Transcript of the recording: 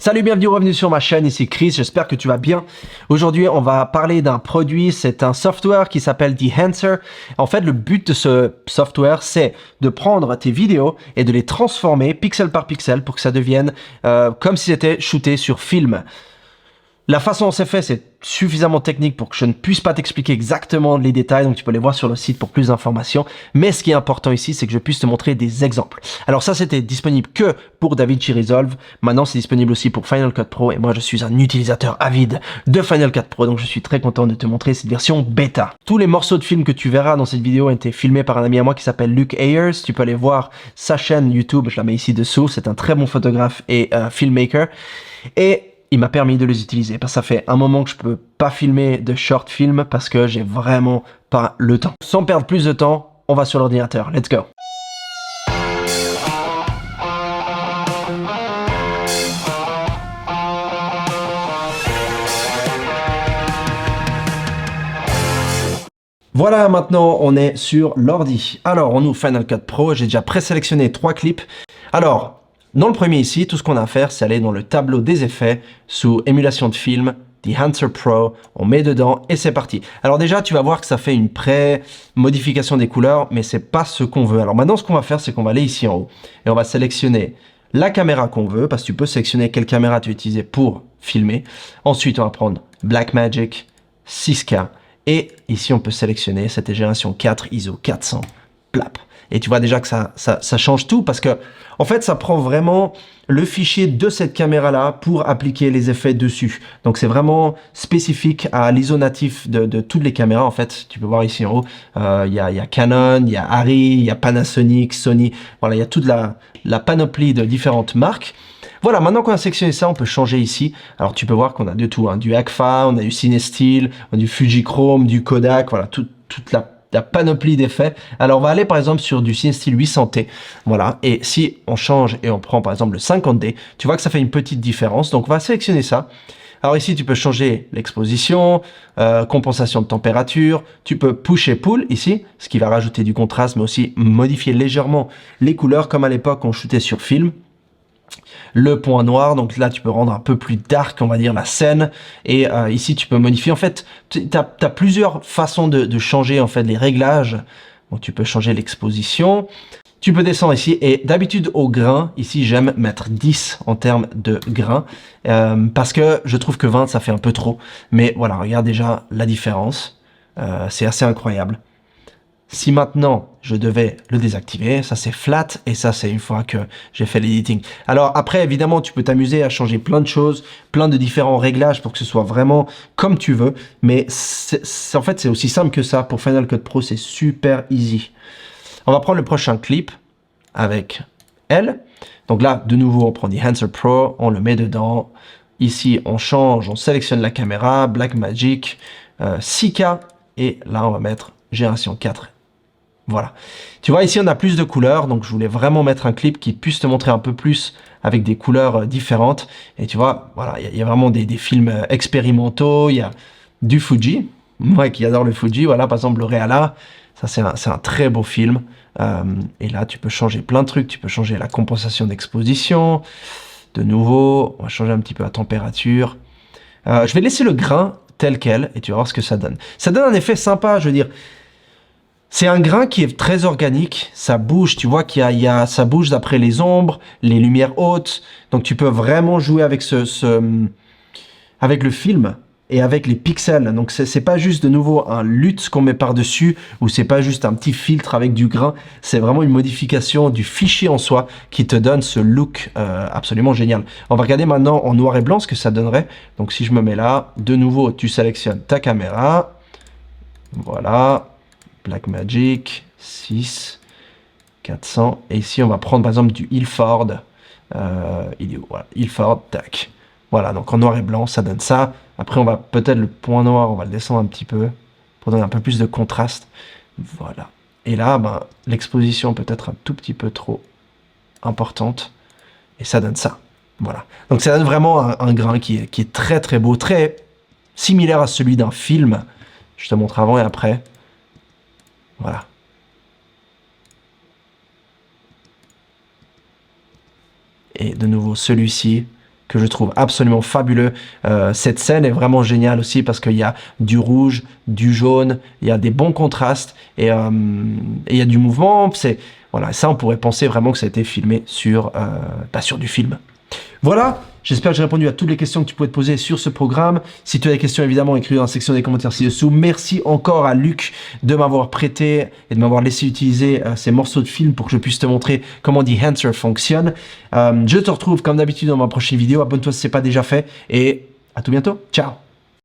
Salut, bienvenue sur ma chaîne, ici Chris, j'espère que tu vas bien. Aujourd'hui, on va parler d'un produit, c'est un software qui s'appelle Enhancer. En fait, le but de ce software, c'est de prendre tes vidéos et de les transformer pixel par pixel pour que ça devienne comme si c'était shooté sur film. La façon dont c'est fait, c'est suffisamment technique pour que je ne puisse pas t'expliquer exactement les détails, donc tu peux les voir sur le site pour plus d'informations. Mais ce qui est important ici, c'est que je puisse te montrer des exemples. Alors ça, c'était disponible que pour DaVinci Resolve. Maintenant, c'est disponible aussi pour Final Cut Pro. Et moi, je suis un utilisateur avide de Final Cut Pro, donc je suis très content de te montrer cette version bêta. Tous les morceaux de film que tu verras dans cette vidéo ont été filmés par un ami à moi qui s'appelle Luke Ayers. Tu peux aller voir sa chaîne YouTube, je la mets ici dessous. C'est un très bon photographe et filmmaker. Et il m'a permis de les utiliser parce que ça fait un moment que je peux pas filmer de short film parce que j'ai vraiment pas le temps. Sans perdre plus de temps, on va sur l'ordinateur. Let's go. Voilà, maintenant on est sur l'ordi. Alors on ouvre Final Cut Pro, j'ai déjà présélectionné 3 clips. Alors, dans le premier ici, tout ce qu'on a à faire, c'est aller dans le tableau des effets, sous émulation de film, Enhancer Pro, on met dedans et c'est parti. Alors déjà, tu vas voir que ça fait une pré-modification des couleurs, mais c'est pas ce qu'on veut. Alors maintenant, ce qu'on va faire, c'est qu'on va aller ici en haut et on va sélectionner la caméra qu'on veut, parce que tu peux sélectionner quelle caméra tu veux utiliser pour filmer. Ensuite, on va prendre Blackmagic 6K et ici, on peut sélectionner cette génération 4 ISO 400, plap. Et tu vois déjà que ça change tout parce que, en fait, ça prend vraiment le fichier de cette caméra-là pour appliquer les effets dessus. Donc, c'est vraiment spécifique à l'ISO natif de toutes les caméras. En fait, tu peux voir ici en haut, il y a Canon, il y a Arri, il y a Panasonic, Sony. Voilà, il y a toute la panoplie de différentes marques. Voilà, maintenant qu'on a sélectionné ça, on peut changer ici. Alors, tu peux voir qu'on a de tout, hein, du Agfa, on a du Cinestill, on a du Fujichrome, du Kodak, voilà, toute la panoplie d'effets. Alors on va aller par exemple sur du Cinestill 800T, voilà, et si on change et on prend par exemple le 50D, tu vois que ça fait une petite différence, donc on va sélectionner ça. Alors ici tu peux changer l'exposition, compensation de température, tu peux push et pull ici, ce qui va rajouter du contraste, mais aussi modifier légèrement les couleurs comme à l'époque on shootait sur film. Le point noir, donc là tu peux rendre un peu plus dark, on va dire, la scène, et ici tu peux modifier, en fait, tu as plusieurs façons de changer en fait les réglages. Donc tu peux changer l'exposition, tu peux descendre ici, et d'habitude au grain, ici j'aime mettre 10 en termes de grain, parce que je trouve que 20 ça fait un peu trop, mais voilà, regarde déjà la différence, c'est assez incroyable. Si maintenant je devais le désactiver, ça c'est flat et ça c'est une fois que j'ai fait l'editing. Alors après évidemment tu peux t'amuser à changer plein de choses, plein de différents réglages pour que ce soit vraiment comme tu veux, mais en fait c'est aussi simple que ça. Pour Final Cut Pro c'est super easy. On va prendre le prochain clip avec elle. Donc là de nouveau on prend Enhancer Pro, on le met dedans. Ici on change, on sélectionne la caméra, Blackmagic, 6K et là on va mettre génération 4. Voilà. Tu vois, ici, on a plus de couleurs, donc je voulais vraiment mettre un clip qui puisse te montrer un peu plus avec des couleurs différentes. Et tu vois, voilà, il y a vraiment des films expérimentaux, il y a du Fuji, moi qui adore le Fuji, voilà, par exemple, le Réala, ça c'est un très beau film. Et là, tu peux changer plein de trucs, tu peux changer la compensation d'exposition. De nouveau, on va changer un petit peu la température. Je vais laisser le grain tel quel, et tu vas voir ce que ça donne. Ça donne un effet sympa, je veux dire. C'est un grain qui est très organique, ça bouge, tu vois ça bouge d'après les ombres, les lumières hautes, donc tu peux vraiment jouer avec avec le film et avec les pixels. Donc c'est pas juste de nouveau un lutte qu'on met par-dessus, ou c'est pas juste un petit filtre avec du grain, c'est vraiment une modification du fichier en soi qui te donne ce look absolument génial. On va regarder maintenant en noir et blanc ce que ça donnerait. Donc si je me mets là, de nouveau tu sélectionnes ta caméra, voilà. Blackmagic 6 400 et ici on va prendre par exemple du Ilford, il est où, voilà, Ilford, tac, voilà, donc en noir et blanc ça donne ça. Après on va peut-être le point noir, on va le descendre un petit peu pour donner un peu plus de contraste, voilà, et là ben, l'exposition peut être un tout petit peu trop importante et ça donne ça, voilà, donc ça donne vraiment un grain qui est très très beau, très similaire à celui d'un film. Je te montre avant et après. Voilà. Et de nouveau celui-ci, que je trouve absolument fabuleux. Cette scène est vraiment géniale aussi parce qu'il y a du rouge, du jaune, il y a des bons contrastes et il y a du mouvement. Voilà, ça on pourrait penser vraiment que ça a été filmé sur du film. Voilà, j'espère que j'ai répondu à toutes les questions que tu pouvais te poser sur ce programme. Si tu as des questions, évidemment, écris dans la section des commentaires ci-dessous. Merci encore à Luc de m'avoir prêté et de m'avoir laissé utiliser ces morceaux de film pour que je puisse te montrer comment Enhancer fonctionne. Je te retrouve comme d'habitude dans ma prochaine vidéo. Abonne-toi si ce n'est pas déjà fait et à tout bientôt. Ciao!